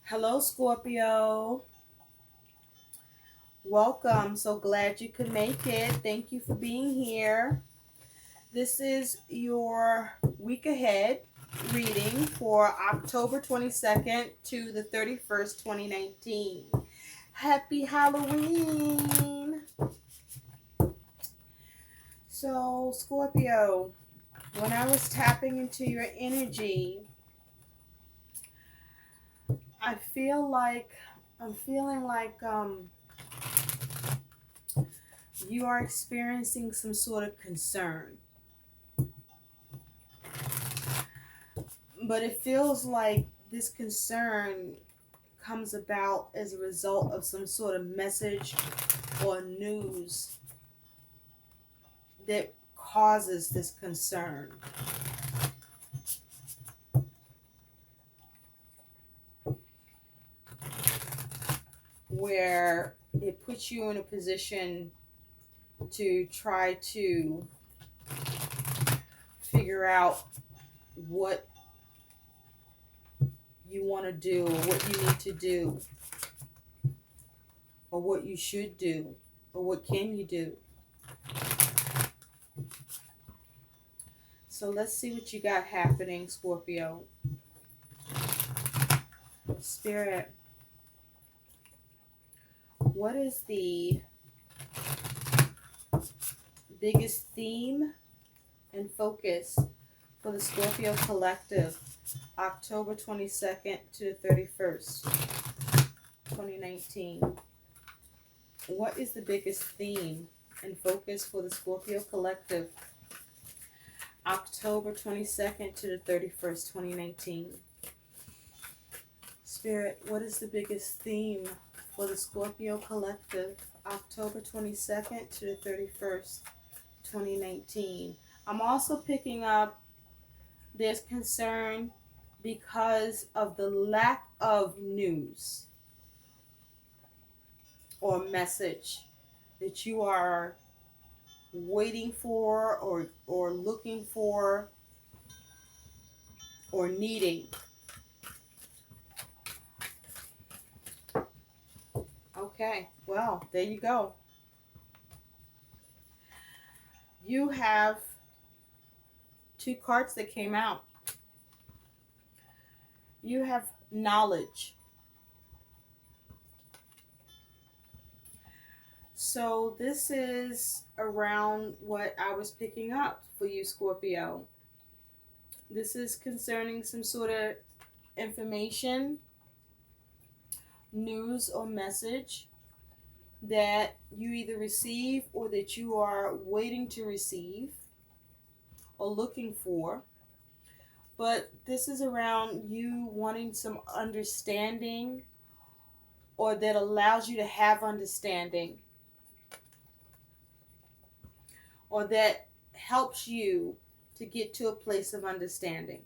Hello, Scorpio. Welcome. So glad you could make it. Thank you for being here. This is your week ahead reading for October 22nd to the 31st, 2019. Happy Halloween. So, Scorpio, when I was tapping into your energy, I feel like I'm feeling like you are experiencing some sort of concern. But it feels like this concern comes about as a result of some sort of message or news that causes this concern. Where it puts you in a position to try to figure out what you want to do, or what you need to do, or what you should do, or what can you do. So let's see what you got happening, Scorpio. Spirit, what is the biggest theme and focus for the Scorpio collective, October 22nd to the 31st, 2019? What is the biggest theme and focus for the Scorpio collective, October 22nd to the 31st, 2019? Spirit, what is the biggest theme for the Scorpio collective, October 22nd to the 31st, 2019? I'm also picking up there's concern because of the lack of news or message that you are waiting for or looking for or needing. Okay, well, there you go. You have two cards that came out. You have knowledge. So this is around what I was picking up for you, Scorpio. This is concerning some sort of information, news, or message that you either receive or that you are waiting to receive or looking for. But this is around you wanting some understanding, or that allows you to have understanding, or that helps you to get to a place of understanding.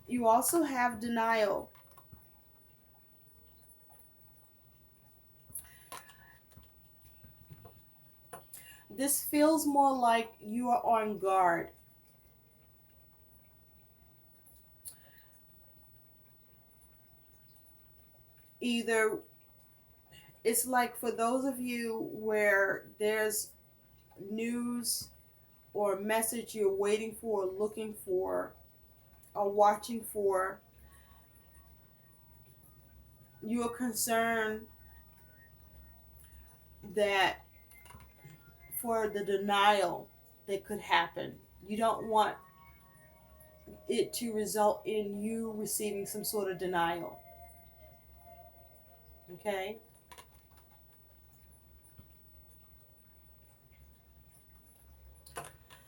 You also have denial. This feels more like you are on guard. Either it's like for those of you where there's news or message you're waiting for, looking for, or watching for, you're concerned that for the denial that could happen. You don't want it to result in you receiving some sort of denial. Okay?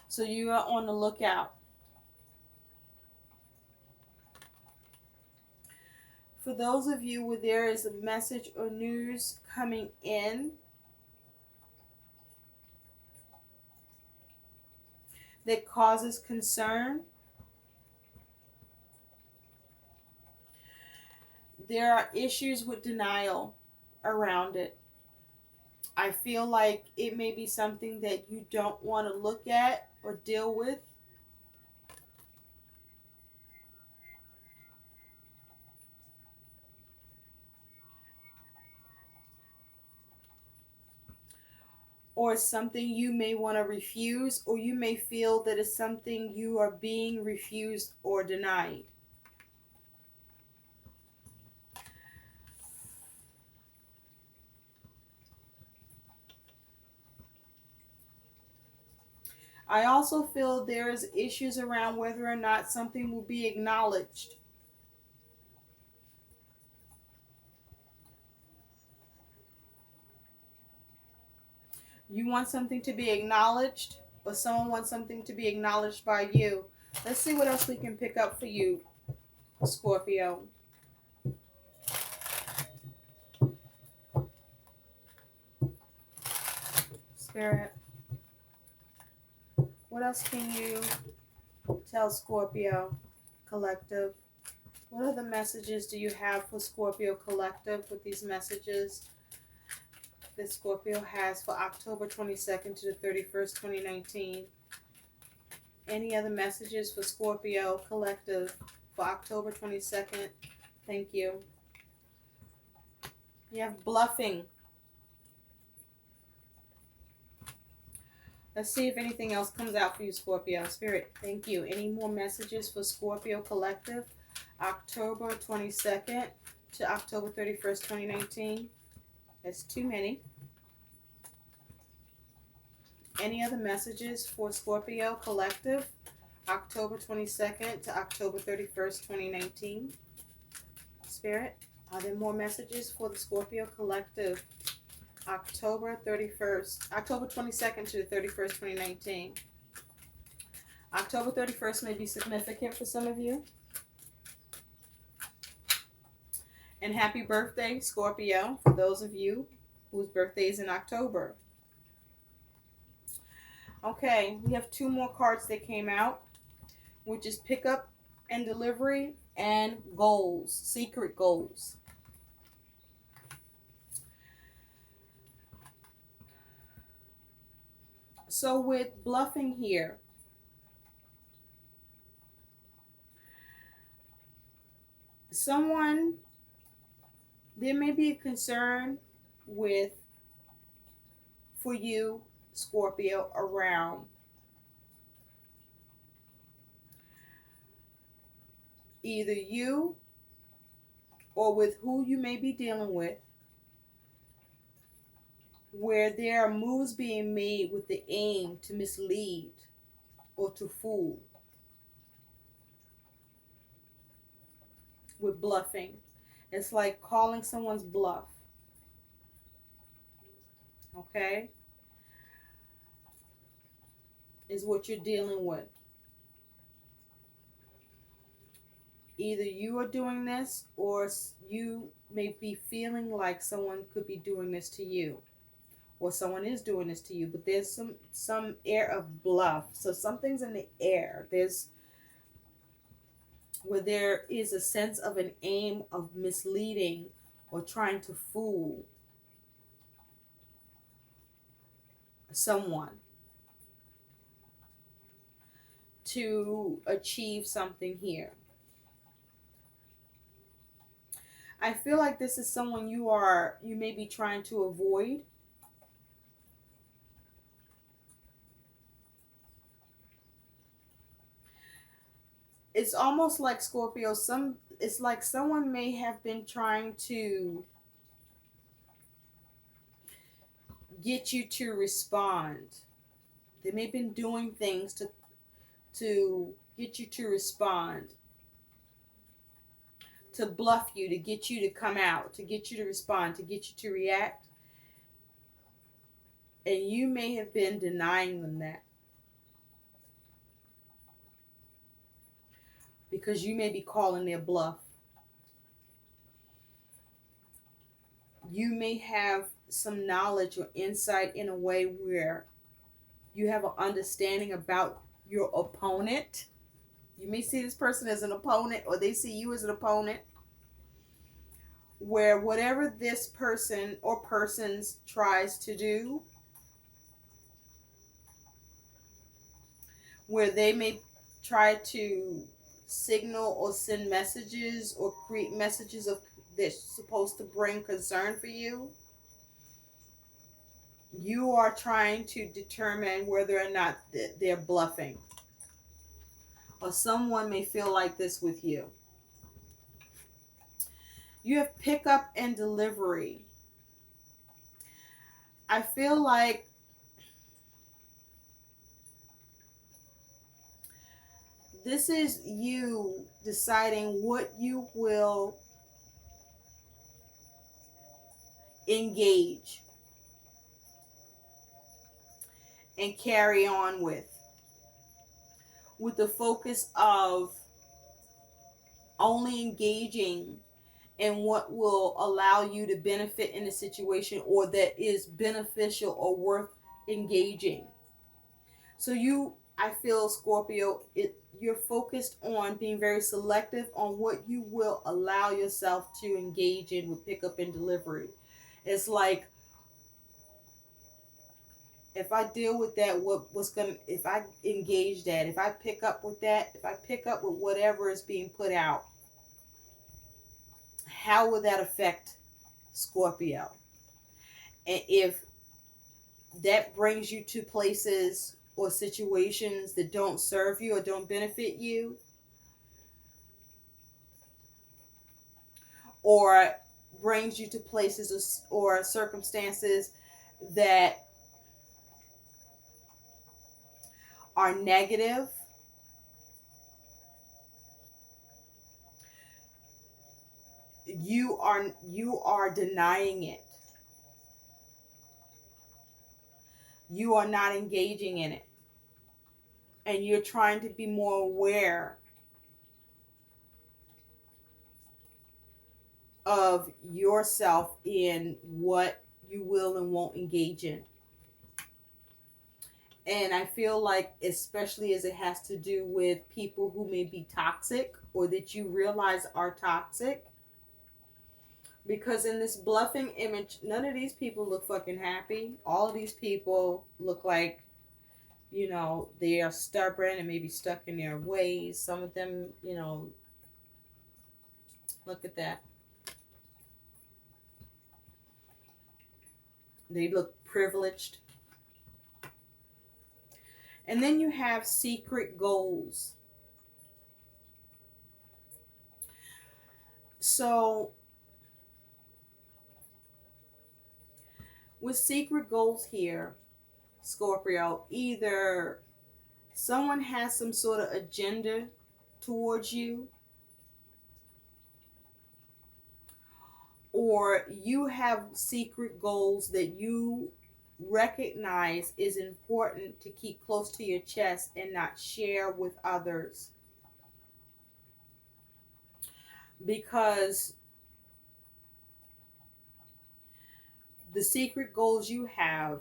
So you are on the lookout. For those of you where there is a message or news coming in that causes concern, there are issues with denial around it. I feel like it may be something that you don't want to look at or deal with. or something you may want to refuse, or you may feel that it's something you are being refused or denied. I also feel there's issues around whether or not something will be acknowledged. You want something to be acknowledged, or someone wants something to be acknowledged by you. Let's see what else we can pick up for you, Scorpio. Spirit, what else can you tell Scorpio Collective? What other messages do you have for Scorpio Collective with these messages that Scorpio has for October 22nd to the 31st, 2019? Any other messages for Scorpio Collective for October 22nd? Thank you. You have bluffing. Let's see if anything else comes out for you, Scorpio. Spirit, thank you. Any more messages for Scorpio Collective? October 22nd to October 31st, 2019. That's too many. Any other messages for Scorpio Collective? October 22nd to October 31st, 2019. Spirit, are there more messages for the Scorpio Collective? October 22nd to the 31st, 2019. October 31st may be significant for some of you. And happy birthday, Scorpio, for those of you whose birthday is in October. Okay, we have two more cards that came out, which is pickup and delivery and goals, secret goals. So with bluffing here, there may be a concern for you, Scorpio, around either you or with who you may be dealing with, where there are moves being made with the aim to mislead or to fool. With bluffing, it's like calling someone's bluff. Okay? Is what you're dealing with. Either you are doing this, or you may be feeling like someone could be doing this to you, or someone is doing this to you, but there's some air of bluff. So something's in the air. Where there is a sense of an aim of misleading or trying to fool someone to achieve something here. I feel like this is someone you may be trying to avoid. It's almost like, Scorpio, it's like someone may have been trying to get you to respond. They may have been doing things to get you to respond, to bluff you, to get you to come out, to get you to respond, to get you to react. And you may have been denying them that, because you may be calling their bluff. You may have some knowledge or insight in a way where you have an understanding about your opponent. You may see this person as an opponent, or they see you as an opponent, where whatever this person or persons tries to do, where they may try to signal or send messages or create messages of that's supposed to bring concern for you, you are trying to determine whether or not they're bluffing, or someone may feel like this with you. You have pickup and delivery. I feel like this is you deciding what you will engage and carry on with the focus of only engaging in what will allow you to benefit in a situation, or that is beneficial or worth engaging. So I feel, Scorpio, you're focused on being very selective on what you will allow yourself to engage in with pickup and delivery. It's like, if I deal with that, if I engage that, if I pick up with that, if I pick up with whatever is being put out, how will that affect Scorpio? And if that brings you to places or situations that don't serve you or don't benefit you, or brings you to places or circumstances that are negative, you are denying it. You are not engaging in it. And you're trying to be more aware of yourself in what you will and won't engage in. And I feel like, especially as it has to do with people who may be toxic or that you realize are toxic, because in this bluffing image, none of these people look fucking happy. All of these people look like, they are stubborn and maybe stuck in their ways. Some of them, look at that. They look privileged. And then you have secret goals. So, with secret goals here, Scorpio, either someone has some sort of agenda towards you, or you have secret goals that you recognize is important to keep close to your chest and not share with others. Because the secret goals you have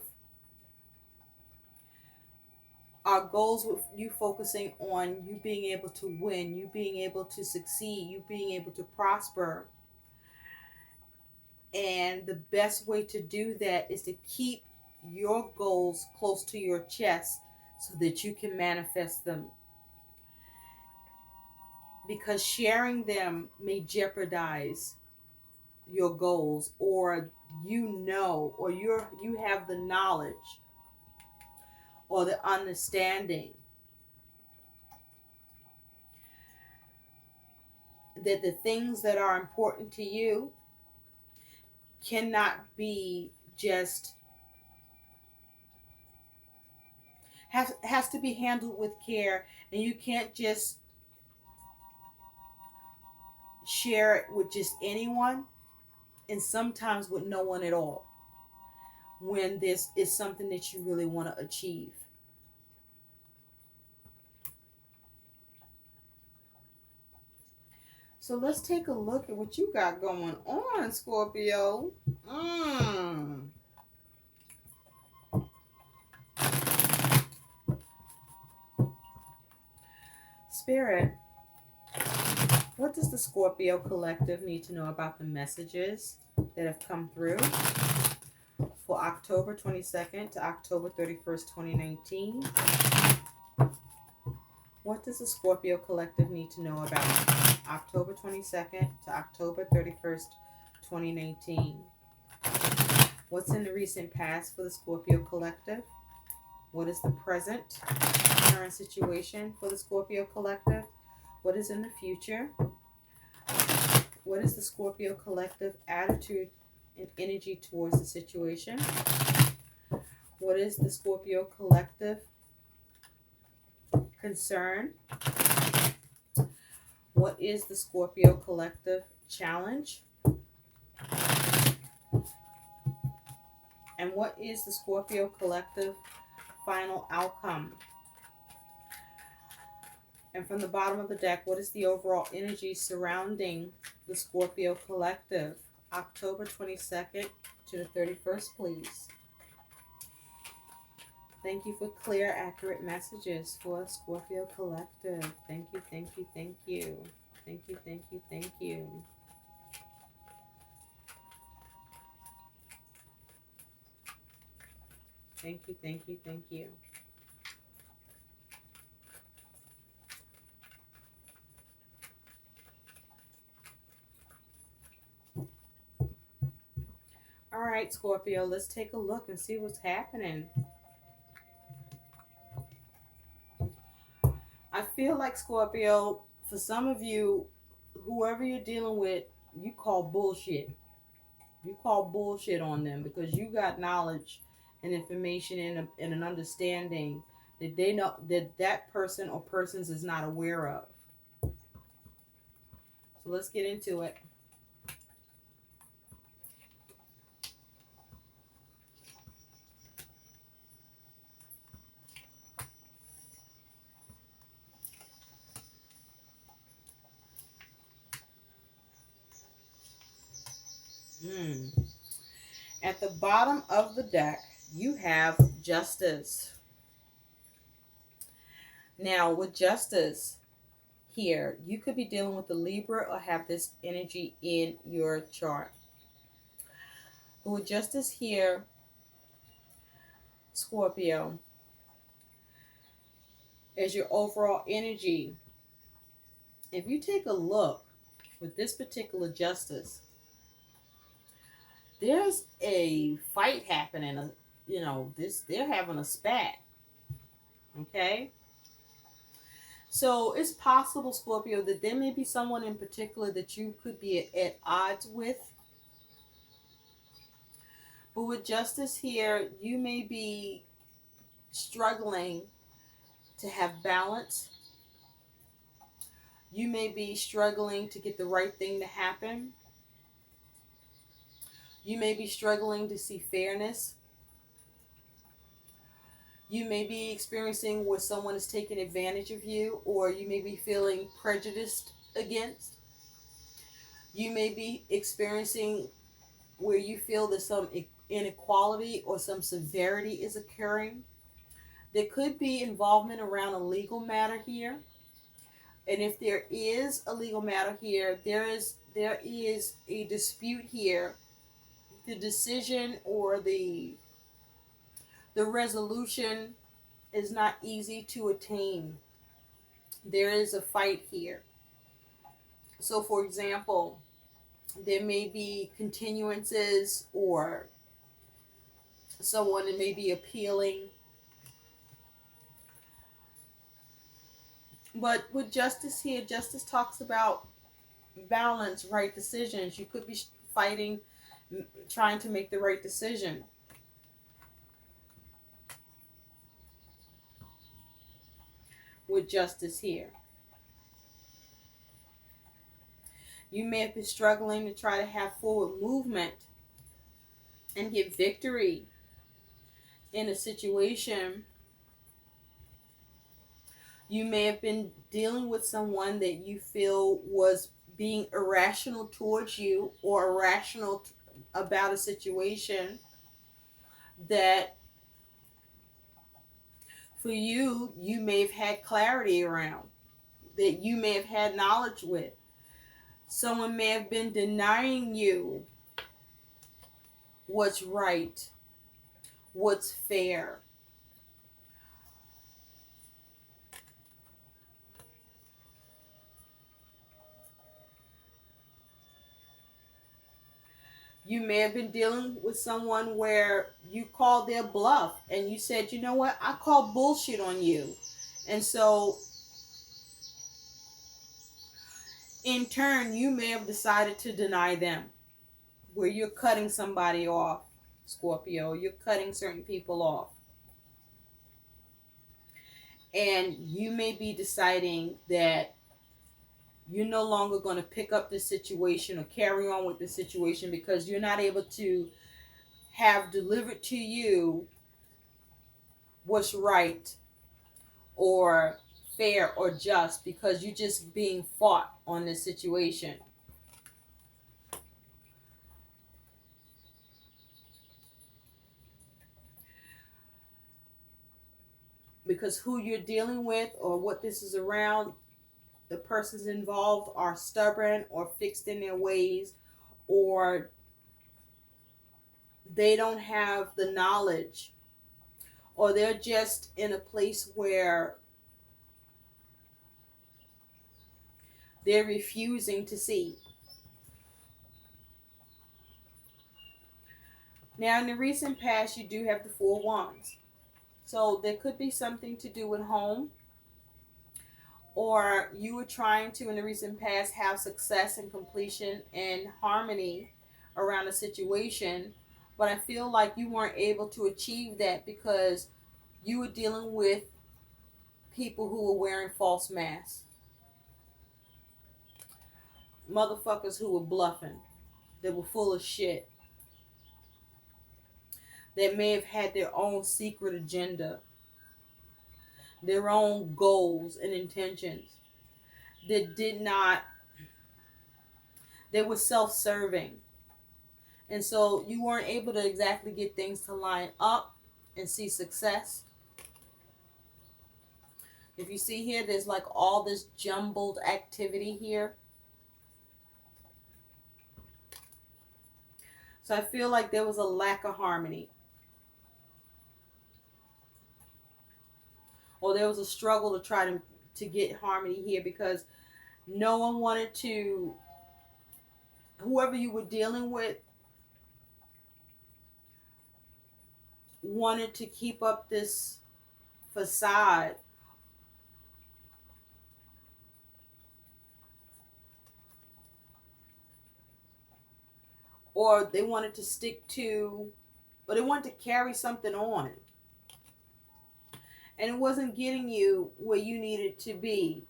are goals with you focusing on you being able to win, you being able to succeed, you being able to prosper. And the best way to do that is to keep your goals close to your chest so that you can manifest them. Because sharing them may jeopardize your goals, or or you have the knowledge or the understanding that the things that are important to you cannot be just has to be handled with care, and you can't just share it with just anyone, and sometimes with no one at all, when this is something that you really want to achieve. So let's take a look at what you got going on, Scorpio. Spirit, what does the Scorpio collective need to know about the messages that have come through for October 22nd to October 31st, 2019? What does the Scorpio collective need to know about October 22nd to October 31st, 2019? What's in the recent past for the Scorpio collective? What is the present current situation for the Scorpio collective? What is in the future? What is the Scorpio collective attitude and energy towards the situation? What is the Scorpio collective concern? What is the Scorpio collective challenge? And what is the Scorpio collective final outcome? And from the bottom of the deck, what is the overall energy surrounding the Scorpio collective? October 22nd to the 31st, please. Thank you for clear, accurate messages for Scorpio collective. Thank you, thank you, thank you. Thank you, thank you, thank you. Thank you, thank you, thank you. All right, Scorpio, let's take a look and see what's happening. I feel like, Scorpio, for some of you, whoever you're dealing with, you call bullshit. You call bullshit on them because you got knowledge and information and an understanding that they know that person or persons is not aware of. So let's get into it. At the bottom of the deck, you have Justice. Now, with Justice here, you could be dealing with the Libra or have this energy in your chart. But with Justice here, Scorpio, as your overall energy, if you take a look with this particular Justice, there's a fight happening. They're having a spat. Okay? So it's possible, Scorpio, that there may be someone in particular that you could be at odds with. But with Justice here, you may be struggling to have balance. You may be struggling to get the right thing to happen. You may be struggling to see fairness. You may be experiencing where someone is taking advantage of you, or you may be feeling prejudiced against. You may be experiencing where you feel that some inequality or some severity is occurring. There could be involvement around a legal matter here. And if there is a legal matter here, there is a dispute here. The decision or the resolution is not easy to attain. There is a fight here. So, for example, there may be continuances or someone that may be appealing. But with Justice here, Justice talks about balance, right decisions. You could be fighting, trying to make the right decision. With Justice here, you may have been struggling to try to have forward movement and get victory in a situation. You may have been dealing with someone that you feel was being irrational towards you or irrational about a situation that for you may have had clarity around, that you may have had knowledge with. Someone may have been denying you what's right, what's fair. You may have been dealing with someone where you called their bluff and you said, you know what, I call bullshit on you. And so, in turn, you may have decided to deny them, where you're cutting somebody off, Scorpio. You're cutting certain people off. And you may be deciding that you're no longer going to pick up the situation or carry on with the situation because you're not able to have delivered to you what's right or fair or just, because you're just being fought on this situation. Because who you're dealing with or what this is around, the persons involved are stubborn or fixed in their ways, or they don't have the knowledge, or they're just in a place where they're refusing to see. Now, in the recent past, you do have the Four Wands. So there could be something to do with home, or you were trying to, in the recent past, have success and completion and harmony around a situation, but I feel like you weren't able to achieve that because you were dealing with people who were wearing false masks, motherfuckers who were bluffing, that were full of shit, that may have had their own secret agenda, their own goals and intentions, that did not, they were self-serving. And so you weren't able to exactly get things to line up and see success. If you see here, there's like all this jumbled activity here. So I feel like there was a lack of harmony. Or there was a struggle to try to get harmony here because no one wanted to, whoever you were dealing with wanted to keep up this facade, or they wanted to stick to, or they wanted to carry something on, and it wasn't getting you where you needed to be.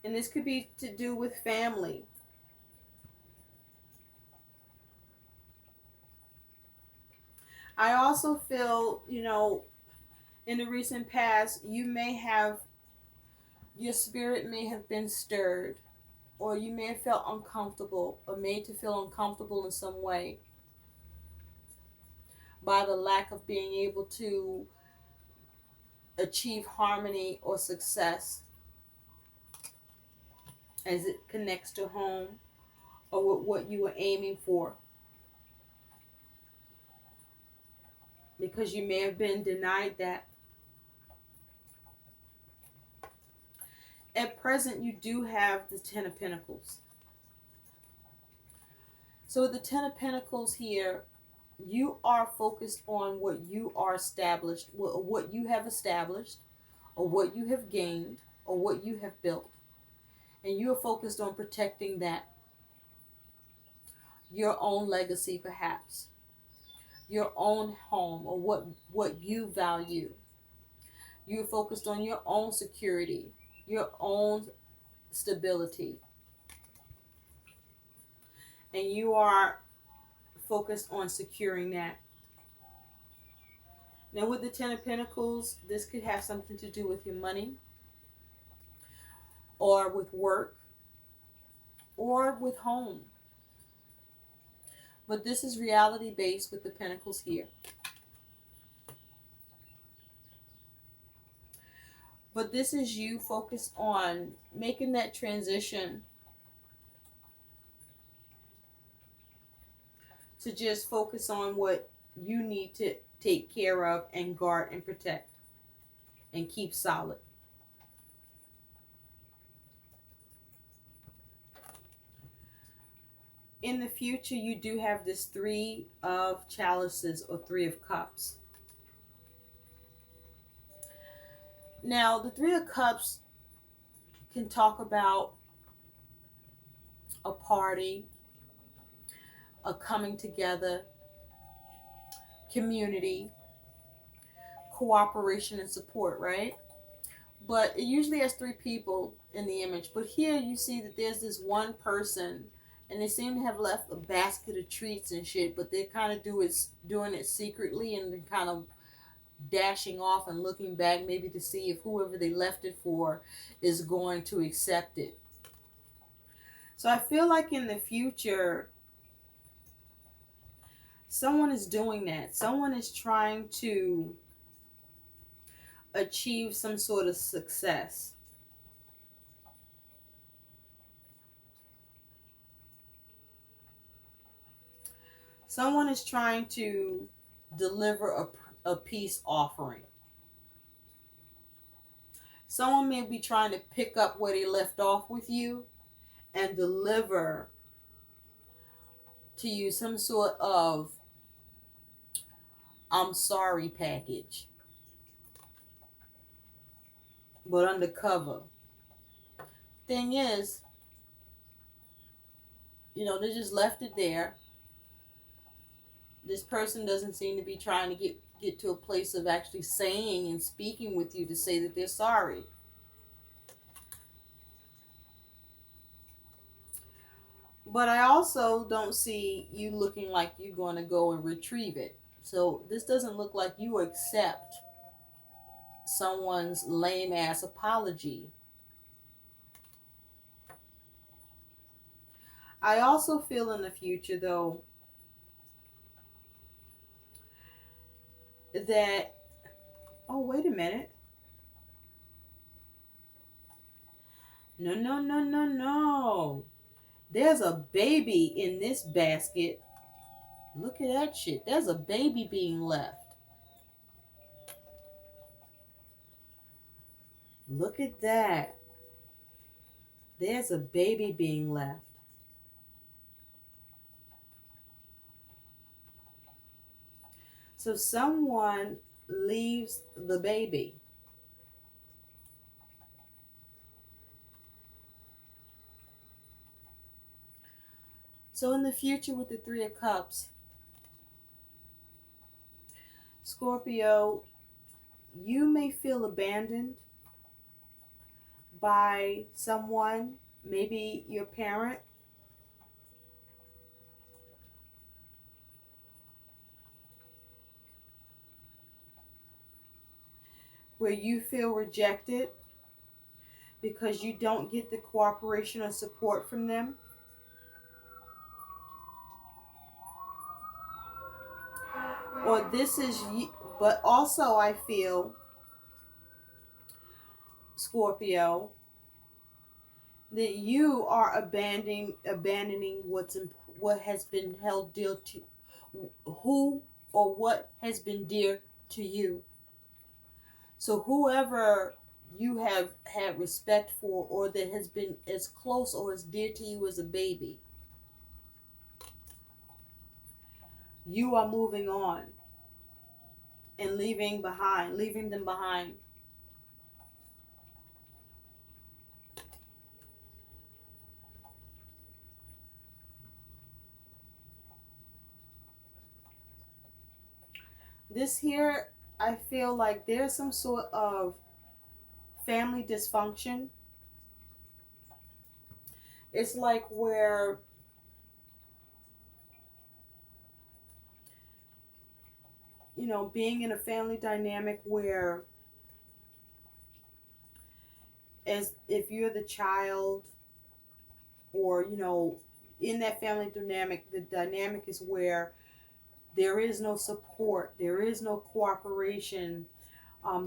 And this could be to do with family. I also feel, in the recent past, you may have, your spirit may have been stirred, or you may have felt uncomfortable or made to feel uncomfortable in some way by the lack of being able to achieve harmony or success as it connects to home or with what you were aiming for. Because you may have been denied that. At present, you do have the Ten of Pentacles. So with the Ten of Pentacles here, you are focused on what you are established, what you have established, or what you have gained, or what you have built. And you are focused on protecting that. Your own legacy, perhaps. Your own home, or what you value. You're focused on your own security, your own stability. And you are focused on securing that. Now with the Ten of Pentacles, this could have something to do with your money, or with work, or with home. But this is reality based with the Pentacles here. But this is you focused on making that transition to just focus on what you need to take care of and guard and protect and keep solid. in the future, you do have this Three of Chalices or Three of Cups. Now, the Three of Cups can talk about a party, a coming together, community, cooperation, and support, right? But it usually has three people in the image. But here you see that there's this one person, and they seem to have left a basket of treats and shit, but they kind of doing it secretly and then kind of dashing off and looking back maybe to see if whoever they left it for is going to accept it. So I feel like in the future, someone is doing that. Someone is trying to achieve some sort of success. Someone is trying to deliver a peace offering. Someone may be trying to pick up where they left off with you and deliver to you some sort of I'm sorry package, but undercover. Thing is, they just left it there. This person doesn't seem to be trying to get to a place of actually saying and speaking with you to say that they're sorry. But I also don't see you looking like you're going to go and retrieve it. So this doesn't look like you accept someone's lame ass apology. I also feel in the future, though, that, oh, wait a minute. No, no, no, no, no. There's a baby in this basket. Look at that shit. There's a baby being left. Look at that. There's a baby being left. So someone leaves the baby. So in the future with the Three of Cups, Scorpio, you may feel abandoned by someone, maybe your parent, where you feel rejected because you don't get the cooperation or support from them. Or this is, but also I feel, Scorpio, that you are abandoning what has been held dear to who or what has been dear to you. So whoever you have had respect for or that has been as close or as dear to you as a baby, you are moving on and leaving them behind. This here, I feel like there's some sort of family dysfunction. It's like where being in a family dynamic where, as if you're the child, or in that family dynamic, the dynamic is where there is no support, there is no cooperation,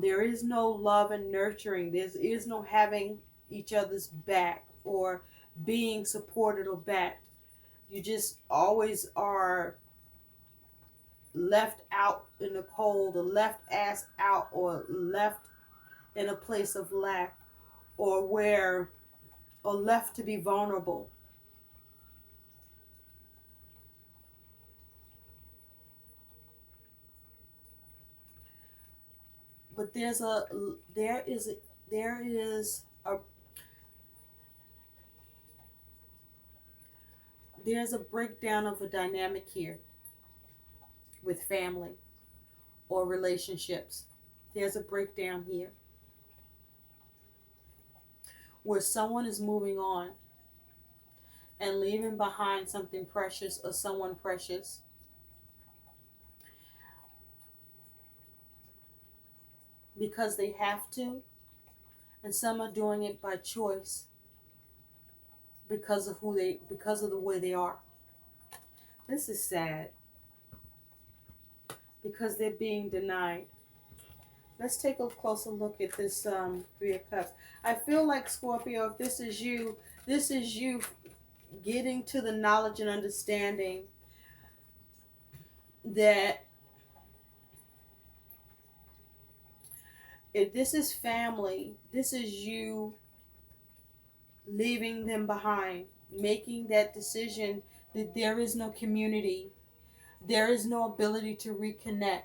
there is no love and nurturing, there is no having each other's back or being supported or backed. You just always are left out in the cold, or left ass out, or left in a place of lack, or left to be vulnerable. But there is there is a there's a breakdown of a dynamic here with family or relationships. There's a breakdown here where someone is moving on and leaving behind something precious or someone precious because they have to, and some are doing it by choice because of the way they are. This is sad because they're being denied. Let's take a closer look at this Three of Cups. I feel like, Scorpio, if this is you getting to the knowledge and understanding that if this is family, this is you leaving them behind, making that decision that there is no community, there is no ability to reconnect,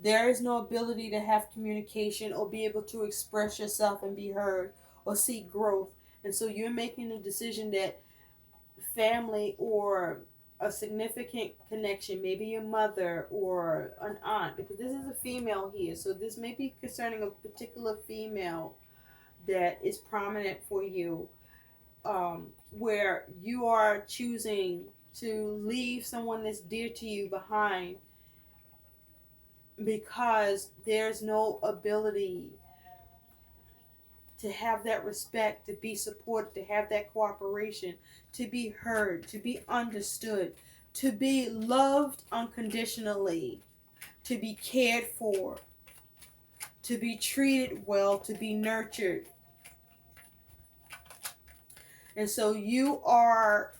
there is no ability to have communication or be able to express yourself and be heard or seek growth. And so you're making a decision that family or a significant connection, maybe your mother or an aunt, because this is a female here, so this may be concerning a particular female that is prominent for you, where you are choosing to leave someone that's dear to you behind because there's no ability to have that respect, to be supported, to have that cooperation, to be heard, to be understood, to be loved unconditionally, to be cared for, to be treated well, to be nurtured. And so you are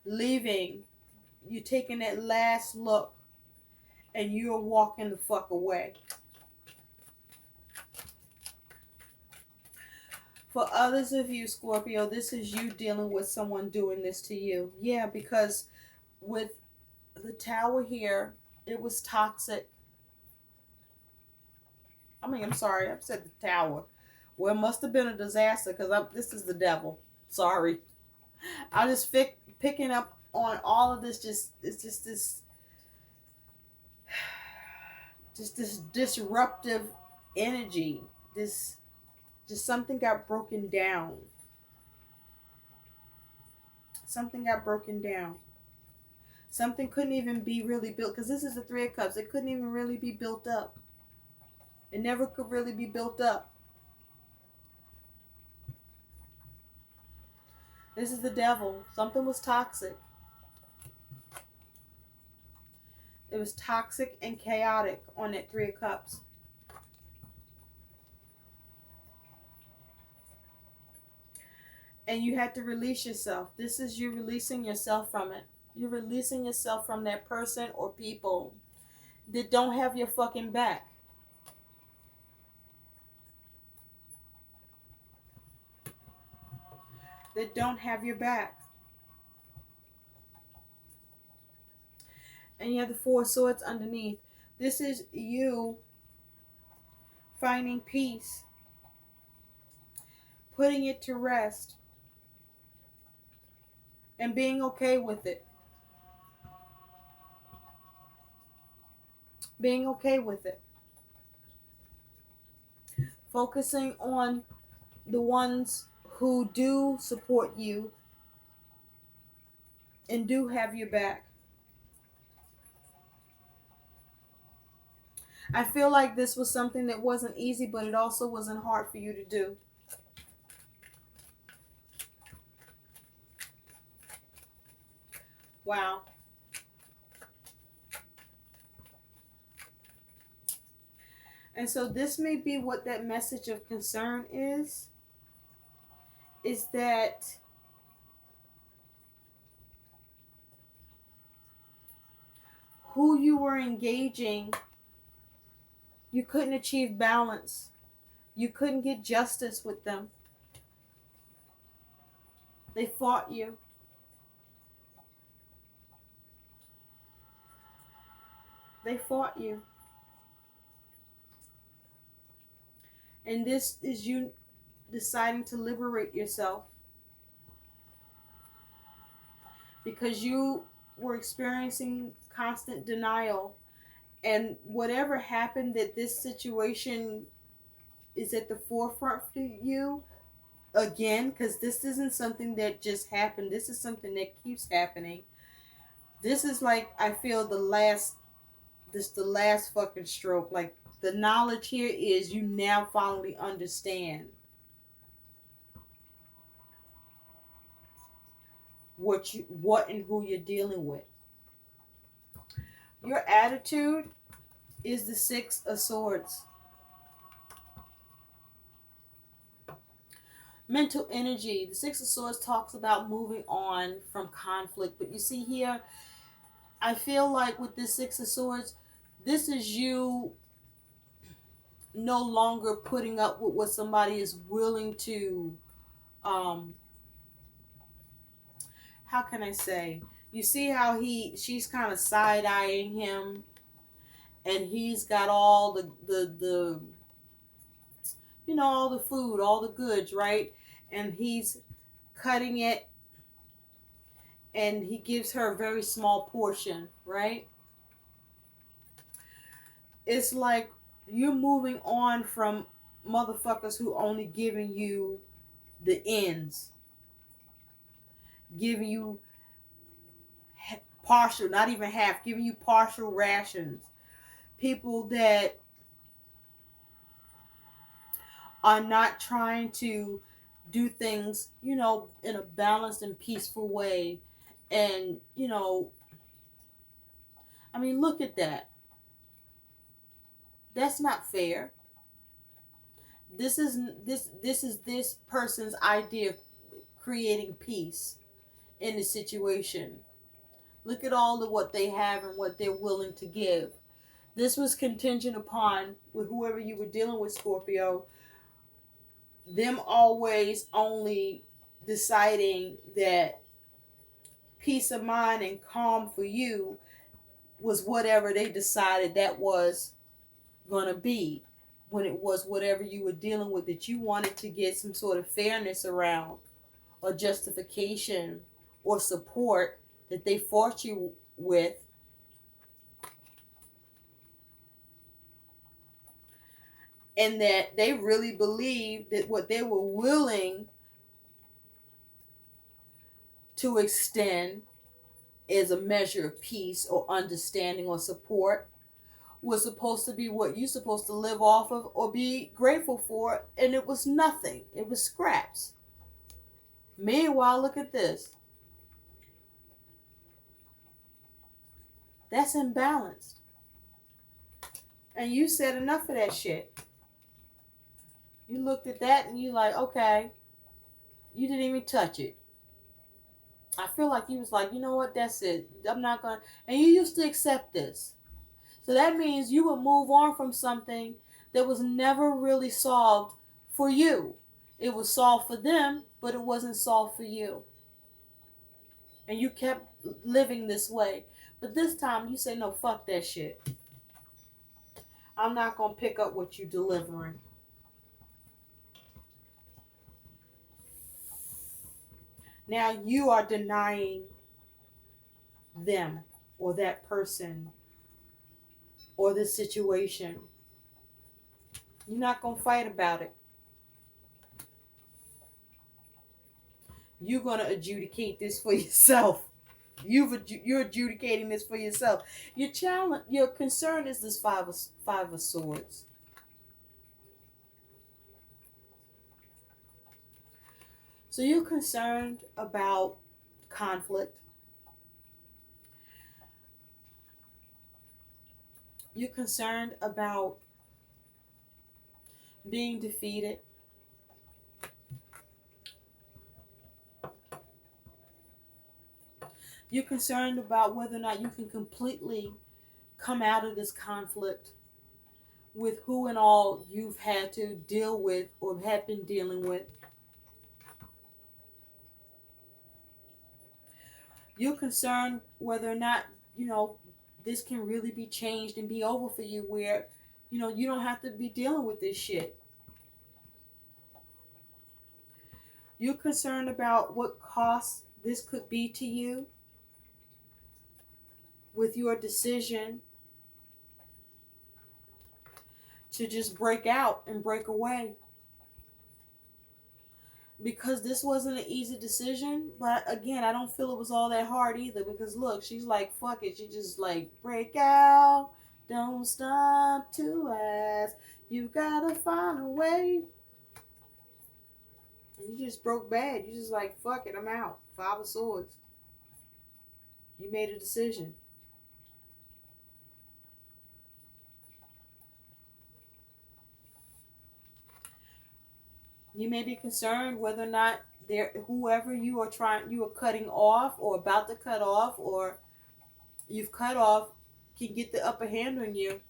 leaving, you're taking that last look, and you're walking the fuck away. For others of you, Scorpio, this is you dealing with someone doing this to you. Yeah, because with the Tower here, it was toxic. I'm sorry, I said the Tower. Well, it must have been a disaster because this is the devil. Sorry. I just picking up on all of this. It's just this disruptive energy. This just something got broken down. Something got broken down. Something couldn't even be really built because this is the Three of Cups. It couldn't even really be built up. It never could really be built up. This is the devil. Something was toxic. It was toxic and chaotic on that Three of Cups. And you had to release yourself. This is you releasing yourself from it. You're releasing yourself from that person or people that don't have your fucking back. That don't have your back. And you have the Four of Swords underneath. This is you finding peace, putting it to rest, and being okay with it. Being okay with it. Focusing on the ones who do support you and do have your back. I feel like this was something that wasn't easy, but it also wasn't hard for you to do. Wow. And so this may be what that message of concern is that who you were engaging, you couldn't achieve balance. You couldn't get justice with them. They fought you. They fought you. And this is you deciding to liberate yourself because you were experiencing constant denial. And whatever happened, that this situation is at the forefront for you again, because this isn't something that just happened. This is something that keeps happening. This is like, I feel the last fucking stroke. Like, the knowledge here is you now finally understand what and who you're dealing with. Your attitude is the Six of Swords. Mental energy. The Six of Swords talks about moving on from conflict. But you see here, I feel like with this Six of Swords, this is you no longer putting up with what somebody is willing to, um, how can I say? You see how she's kind of side-eyeing him, and he's got all the all the food, all the goods, right? And he's cutting it, and he gives her a very small portion, right? It's like you're moving on from motherfuckers who only giving you the ends, giving you partial, not even half, giving you partial rations. People that are not trying to do things, in a balanced and peaceful way. And, I mean, look at that. That's not fair. This is this person's idea of creating peace in the situation. Look at all of what they have and what they're willing to give. This was contingent upon, with whoever you were dealing with, Scorpio, them always only deciding that peace of mind and calm for you was whatever they decided that was going to be, when it was whatever you were dealing with that you wanted to get some sort of fairness around, or justification, or support that they fought you with. And that they really believed that what they were willing to extend as a measure of peace or understanding or support was supposed to be what you're supposed to live off of or be grateful for, and it was nothing. It was scraps. Meanwhile, look at this. That's imbalanced. And you said enough of that shit. You looked at that and you like, okay, you didn't even touch it. I feel like you was like, you know what, that's it. I'm not gonna, and you used to accept this. So that means you would move on from something that was never really solved for you. It was solved for them, but it wasn't solved for you. And you kept living this way. But this time you say, no, fuck that shit. I'm not going to pick up what you're delivering. Now you are denying them or that person or the situation. You're not going to fight about it. You're going to adjudicate this for yourself. You're adjudicating this for yourself. Your concern is this five of swords. So you're concerned about conflict. You're concerned about being defeated. You're concerned about whether or not you can completely come out of this conflict with who and all you've had to deal with or have been dealing with. You're concerned whether or not, this can really be changed and be over for you, where, you don't have to be dealing with this shit. You're concerned about what cost this could be to you with your decision to just break out and break away. Because this wasn't an easy decision, but again, I don't feel it was all that hard either. Because look, she's like, fuck it. She just like, break out, don't stop to ask. You gotta find a way. You just broke bad. You just like, fuck it, I'm out. Five of Swords. You made a decision. You may be concerned whether or not there, whoever you are cutting off or about to cut off or you've cut off, can get the upper hand on you.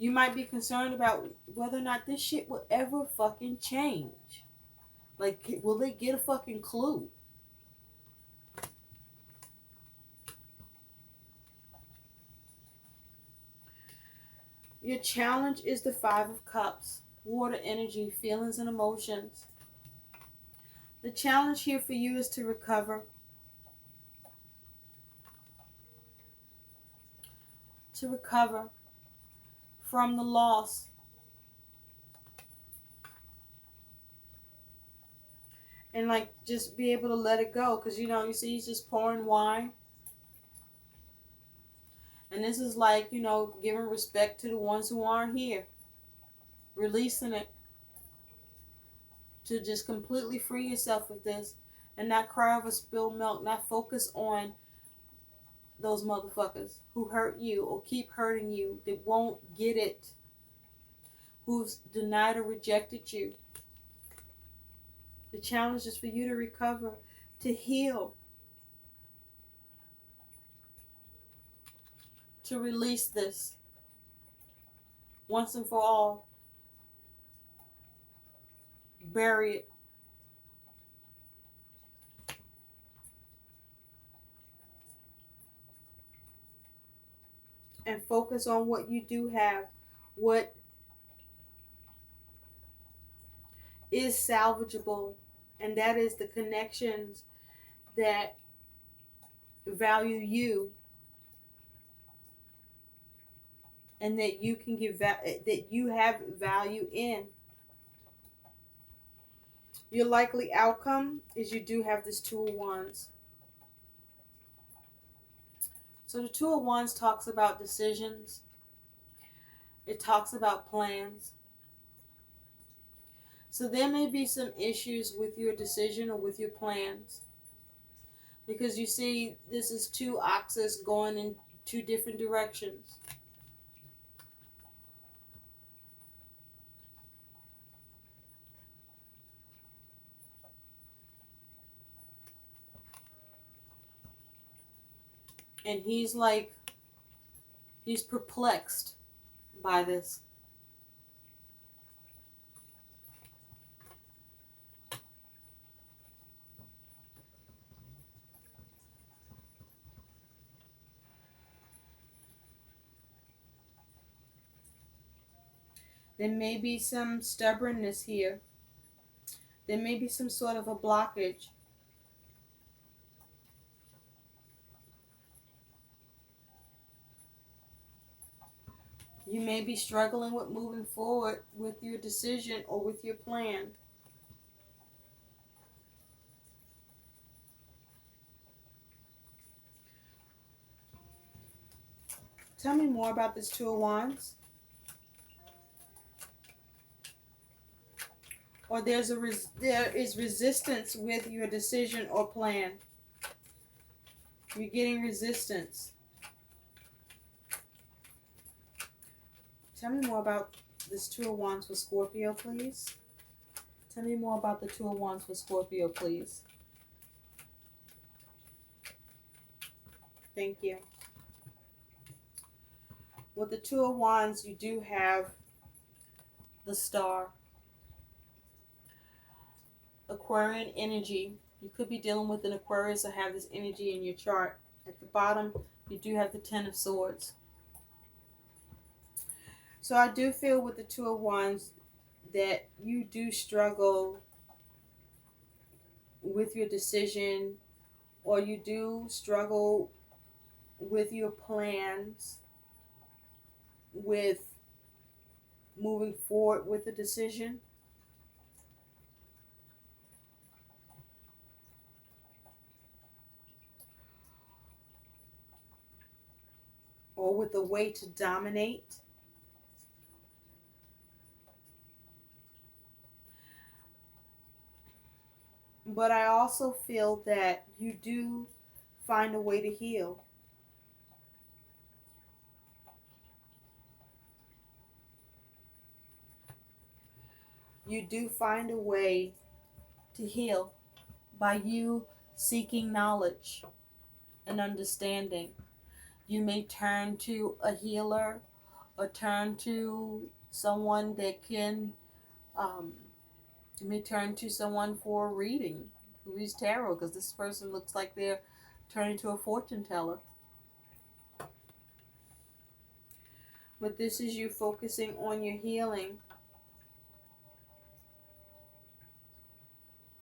You might be concerned about whether or not this shit will ever fucking change. Like, will they get a fucking clue? Your challenge is the Five of Cups, water energy, feelings, and emotions. The challenge here for you is to recover. To recover from the loss. And like just be able to let it go. Because you see he's just pouring wine. And this is like, giving respect to the ones who aren't here. Releasing it. To just completely free yourself of this. And not cry over spilled milk. Not focus on those motherfuckers who hurt you or keep hurting you. That won't get it. Who's denied or rejected you. The challenge is for you to recover. To heal. To release this. Once and for all. Bury it. And focus on what you do have. What is salvageable. And that is the connections that value you. And that you can give that you have value in. Your likely outcome is you do have this Two of Wands. So the Two of Wands talks about decisions. It talks about plans. So there may be some issues with your decision or with your plans. Because you see, this is two oxes going in two different directions. And he's perplexed by this. There may be some stubbornness here. There may be some sort of a blockage. You may be struggling with moving forward with your decision or with your plan. Tell me more about this Two of Wands. Or there is resistance with your decision or plan. You're getting resistance. Tell me more about this Two of Wands for Scorpio, please. Tell me more about the Two of Wands for Scorpio, please. Thank you. With the Two of Wands, you do have the Star. Aquarian energy. You could be dealing with an Aquarius or have this energy in your chart. At the bottom, you do have the Ten of Swords. So I do feel with the Two of Wands that you do struggle with your decision, or you do struggle with your plans, with moving forward with a decision, or with a way to dominate. But I also feel that you do find a way to heal. You do find a way to heal by you seeking knowledge and understanding. You may turn to a healer or turn to someone that can, um, you may turn to someone for a reading who reads tarot, because this person looks like they're turning to a fortune teller. But this is you focusing on your healing